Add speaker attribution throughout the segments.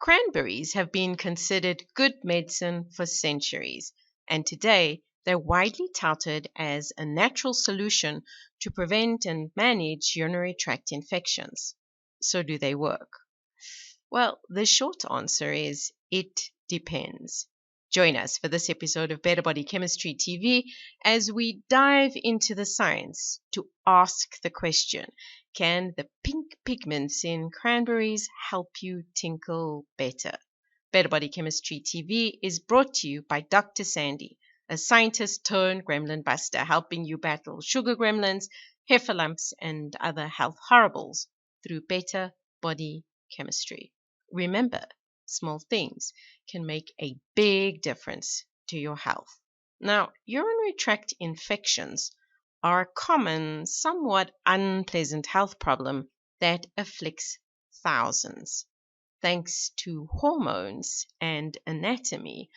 Speaker 1: Cranberries have been considered good medicine for centuries, and today they're widely touted as a natural solution to prevent and manage urinary tract infections. So, do they work? Well, the short answer is it depends. Join us for this episode of Better Body Chemistry TV as we dive into the science to ask the question, can the pink pigments in cranberries help you tinkle better? Better Body Chemistry TV is brought to you by Dr. Sandy, a scientist turned gremlin buster, helping you battle sugar gremlins, heifer lumps, and other health horribles through better body chemistry. Remember, small things can make a big difference to your health. Now, urinary tract infections are a common, somewhat unpleasant health problem that afflicts thousands. Thanks to hormones and anatomy,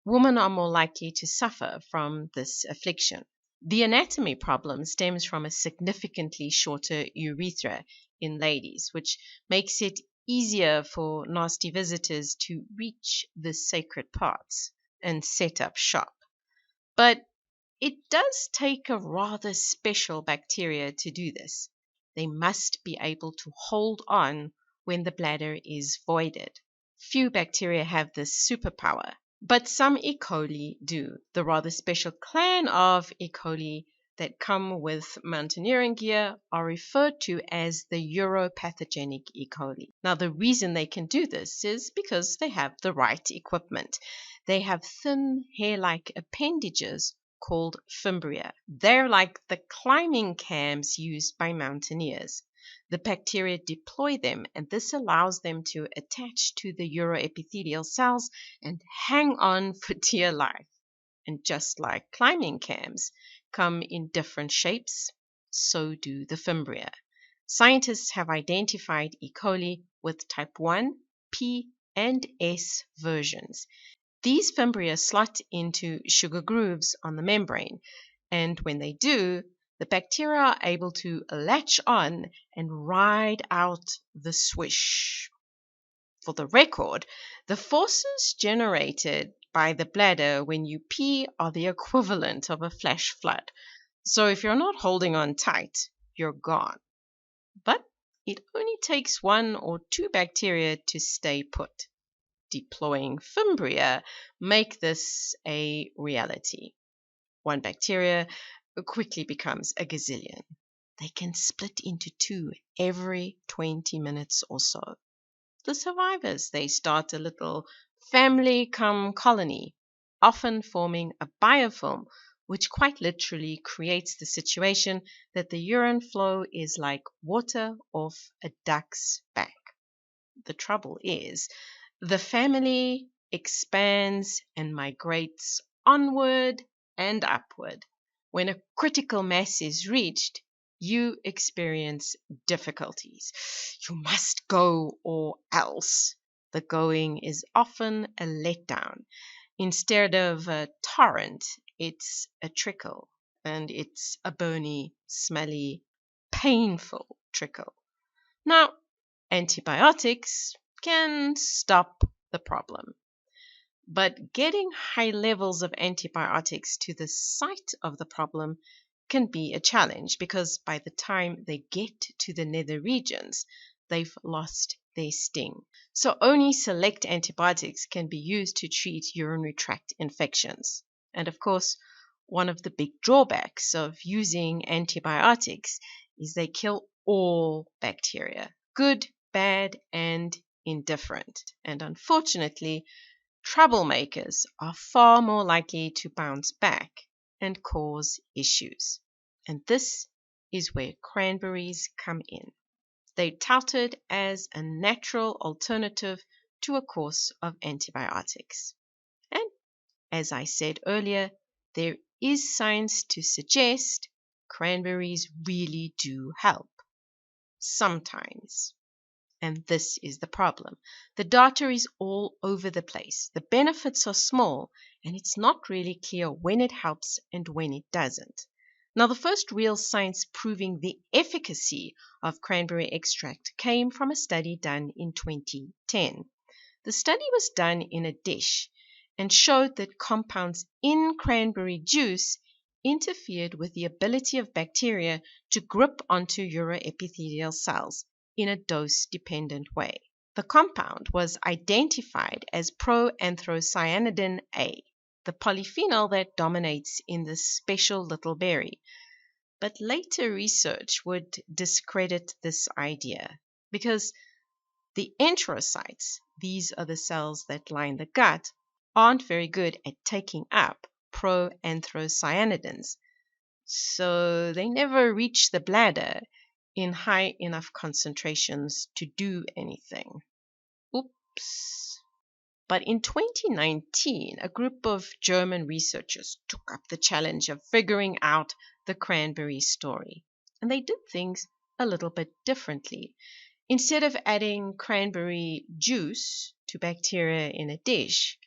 Speaker 1: women are more likely to suffer from this affliction. The anatomy problem stems from a significantly shorter urethra in ladies, which makes it easier for nasty visitors to reach the sacred parts and set up shop. But it does take a rather special bacteria to do this. They must be able to hold on when the bladder is voided. Few bacteria have this superpower, but some E. coli do. The rather special clan of E. coli that come with mountaineering gear are referred to as the uropathogenic E. coli. Now, the reason they can do this is because they have the right equipment. They have thin hair-like appendages called fimbria. They're like the climbing cams used by mountaineers. The bacteria deploy them, and this allows them to attach to the uroepithelial cells and hang on for dear life. And just like climbing cams come in different shapes, so do the fimbria. Scientists have identified E. coli with type 1, P, and S versions. These fimbria slot into sugar grooves on the membrane, and when they do, the bacteria are able to latch on and ride out the swish. For the record, the forces generated by the bladder when you pee are the equivalent of a flash flood. So if you're not holding on tight, you're gone. But it only takes 1 or 2 bacteria to stay put. Deploying fimbria make this a reality. 1 bacteria quickly becomes a gazillion. They can split into 2 every 20 minutes or so. The survivors, they start a little family come colony, often forming a biofilm, which quite literally creates the situation that the urine flow is like water off a duck's back. The trouble is, the family expands and migrates onward and upward. When a critical mass is reached, you experience difficulties. You must go or else. The going is often a letdown. Instead of a torrent, it's a trickle, and it's a bony, smelly, painful trickle. Now, antibiotics can stop the problem. But getting high levels of antibiotics to the site of the problem can be a challenge because by the time they get to the nether regions, they've lost their sting. So only select antibiotics can be used to treat urinary tract infections. And of course, one of the big drawbacks of using antibiotics is they kill all bacteria, good, bad, and indifferent. And unfortunately, troublemakers are far more likely to bounce back and cause issues. And this is where cranberries come in. They're touted as a natural alternative to a course of antibiotics. And as I said earlier, there is science to suggest cranberries really do help. Sometimes. And this is the problem. The data is all over the place. The benefits are small, and it's not really clear when it helps and when it doesn't. Now, the first real science proving the efficacy of cranberry extract came from a study done in 2010. The study was done in a dish and showed that compounds in cranberry juice interfered with the ability of bacteria to grip onto uroepithelial cells in a dose-dependent way. The compound was identified as proanthocyanidin A, the polyphenol that dominates in this special little berry. But later research would discredit this idea because the enterocytes, these are the cells that line the gut, aren't very good at taking up proanthocyanidins, so they never reach the bladder in high enough concentrations to do anything. Oops. But in 2019, a group of German researchers took up the challenge of figuring out the cranberry story, and they did things a little bit differently. Instead of adding cranberry juice to bacteria in a dish,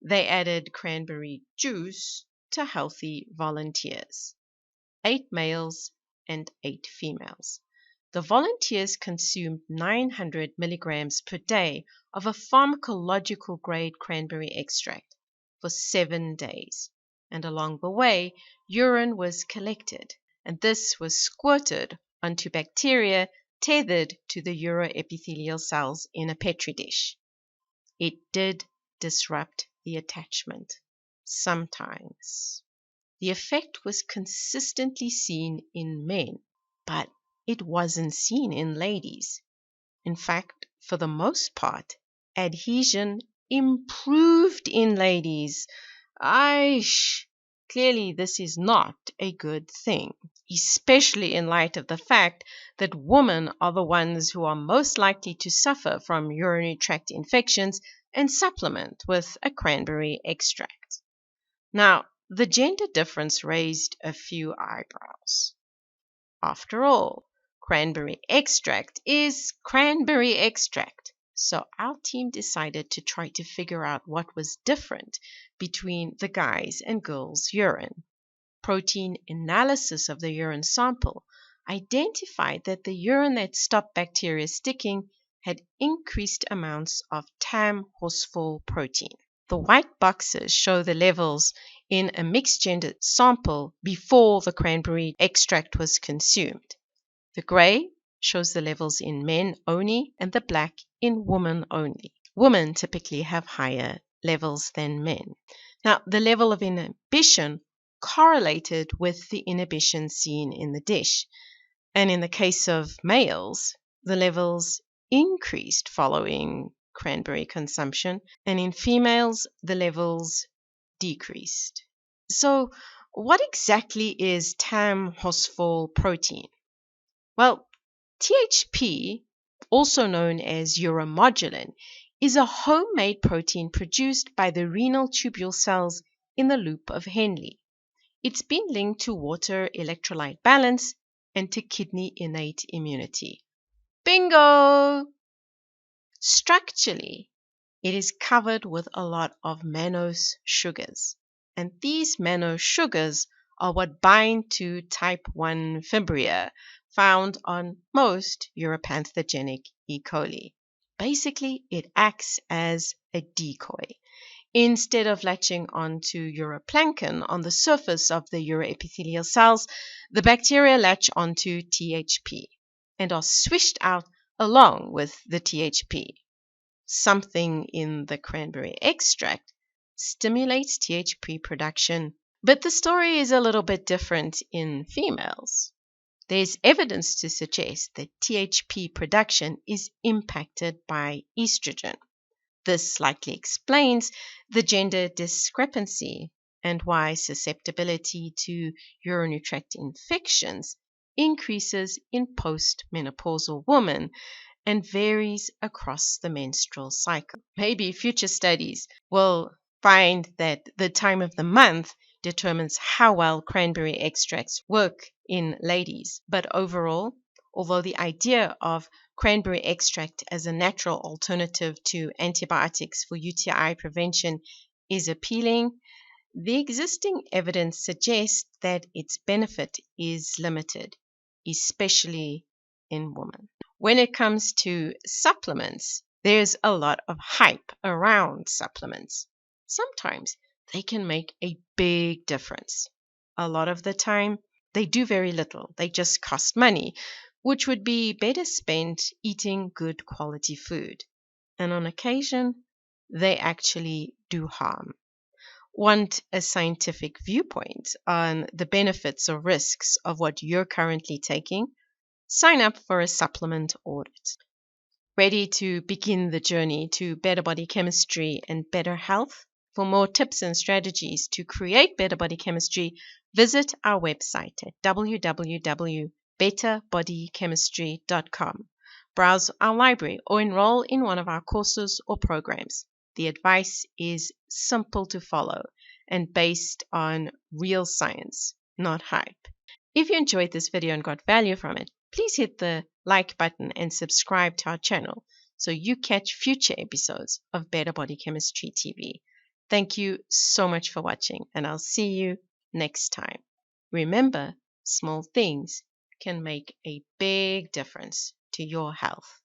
Speaker 1: they added cranberry juice to healthy volunteers, 8 males and 8 females. The volunteers consumed 900 milligrams per day of a pharmacological grade cranberry extract for 7 days. And along the way, urine was collected, and this was squirted onto bacteria tethered to the uroepithelial cells in a petri dish. It did disrupt the attachment, sometimes. The effect was consistently seen in men, but it wasn't seen in ladies. In fact, for the most part, adhesion improved in ladies. Clearly this is not a good thing, especially in light of the fact that women are the ones who are most likely to suffer from urinary tract infections and supplement with a cranberry extract. Now, the gender difference raised a few eyebrows. After all, cranberry extract is cranberry extract. So our team decided to try to figure out what was different between the guys' and girls' urine. Protein analysis of the urine sample identified that the urine that stopped bacteria sticking had increased amounts of Tamm-Horsfall protein. The white boxes show the levels in a mixed-gender sample before the cranberry extract was consumed. The gray shows the levels in men only, and the black in women only. Women typically have higher levels than men. Now, the level of inhibition correlated with the inhibition seen in the dish, and in the case of males, the levels increased following cranberry consumption, and in females, the levels decreased. So, what exactly is Tamm-Horsfall protein? Well, THP, also known as uromodulin, is a homemade protein produced by the renal tubule cells in the loop of Henle. It's been linked to water electrolyte balance and to kidney innate immunity. Bingo! Structurally, it is covered with a lot of mannose sugars, and these mannose sugars are what bind to type 1 fibria found on most uropathogenic E. coli. Basically, it acts as a decoy. Instead of latching onto uroplankton on the surface of the uroepithelial cells, the bacteria latch onto THP and are swished out along with the THP. Something in the cranberry extract stimulates THP production, but the story is a little bit different in females. There's evidence to suggest that THP production is impacted by estrogen. This likely explains the gender discrepancy and why susceptibility to urinary tract infections increases in postmenopausal women and varies across the menstrual cycle. Maybe future studies will find that the time of the month determines how well cranberry extracts work in ladies. But overall, although the idea of cranberry extract as a natural alternative to antibiotics for UTI prevention is appealing, the existing evidence suggests that its benefit is limited, especially in women. When it comes to supplements, There's a lot of hype around supplements. Sometimes they can make a big difference. A lot of the time, they do very little. They just cost money, which would be better spent eating good quality food. And on occasion, they actually do harm. Want a scientific viewpoint on the benefits or risks of what you're currently taking? Sign up for a supplement audit. Ready to begin the journey to better body chemistry and better health? For more tips and strategies to create better body chemistry, visit our website at www.betterbodychemistry.com. Browse our library or enroll in one of our courses or programs. The advice is simple to follow and based on real science, not hype. If you enjoyed this video and got value from it, please hit the like button and subscribe to our channel so you catch future episodes of Better Body Chemistry TV. Thank you so much for watching, and I'll see you next time. Remember, small things can make a big difference to your health.